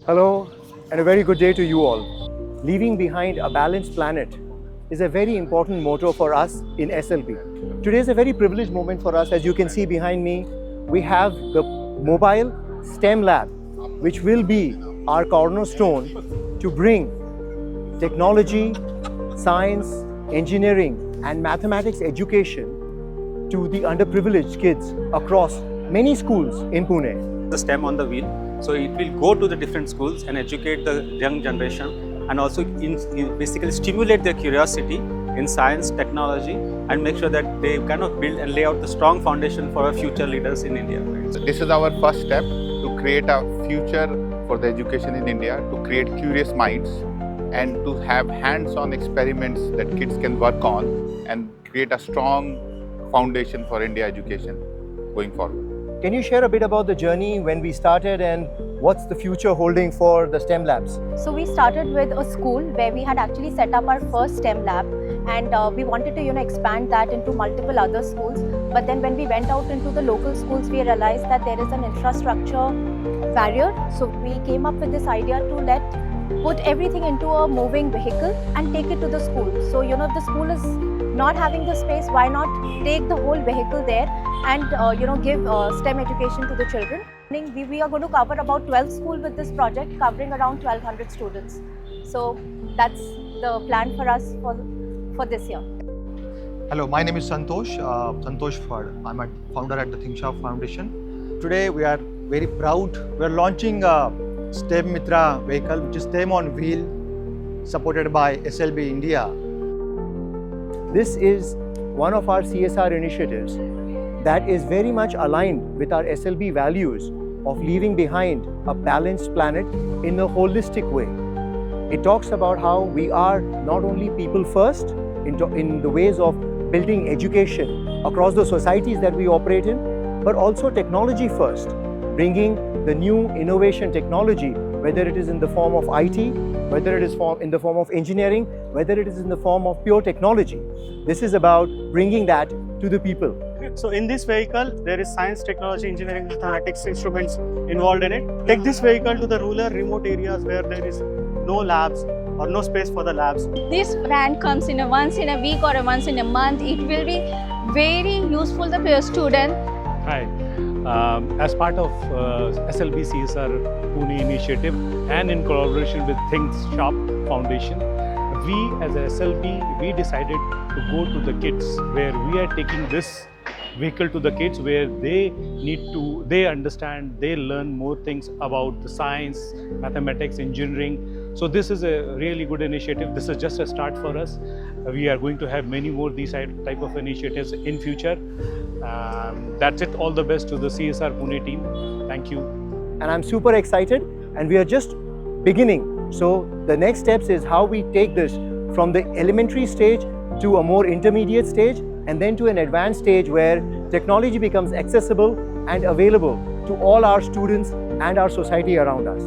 Hello and a very good day to you all. Leaving behind a balanced planet is a very important motto for us in SLB. Today is a very privileged moment for us. As you can see behind me, we have the mobile STEM lab, which will be our cornerstone to bring technology, science, engineering and mathematics education to the underprivileged kids across many schools in Pune. The STEM on the wheel, so it will go to the different schools and educate the young generation and also basically stimulate their curiosity in science, technology, and make sure that they kind of build and lay out the strong foundation for our future leaders in India. So this is our first step to create a future for the education in India, to create curious minds and to have hands-on experiments that kids can work on and create a strong foundation for India education going forward. Can you share a bit about the journey when we started and what's the future holding for the STEM labs? So we started with a school where we had actually set up our first STEM lab, and we wanted to expand that into multiple other schools. But then when we went out into the local schools, we realized that there is an infrastructure barrier. So we came up with this idea to put everything into a moving vehicle and take it to the school. So if the school is not having the space, why not take the whole vehicle there and give STEM education to the children. We are going to cover about 12 schools with this project, covering around 1200 students. So that's the plan for us for this year. Hello, my name is Santosh Phad. I'm a founder at the Thinksharp Foundation. Today we are very proud. We are launching a STEM Mitra vehicle, which is STEM on wheel, supported by SLB India. This is one of our CSR initiatives that is very much aligned with our SLB values of leaving behind a balanced planet in a holistic way. It talks about how we are not only people first in the ways of building education across the societies that we operate in, but also technology first, bringing the new innovation technology, whether it is in the form of IT, whether it is in the form of engineering, whether it is in the form of pure technology. This is about bringing that to the people. So in this vehicle, there is science, technology, engineering, mathematics instruments involved in it. Take this vehicle to the rural, remote areas where there is no labs or no space for the labs. This van comes in once in a week or once in a month. It will be very useful to the student. Hi, as part of SLB CSR Pune initiative and in collaboration with Thinksharp Foundation, we as a SLB, we decided to go to the kids where we are taking this vehicle to the kids where they understand, they learn more things about the science, mathematics, engineering. So this is a really good initiative. This is just a start for us. We are going to have many more these type of initiatives in future. That's it. All the best to the CSR Pune team. Thank you. And I'm super excited, and we are just beginning. So the next steps is how we take this from the elementary stage to a more intermediate stage, and then to an advanced stage where technology becomes accessible and available to all our students and our society around us.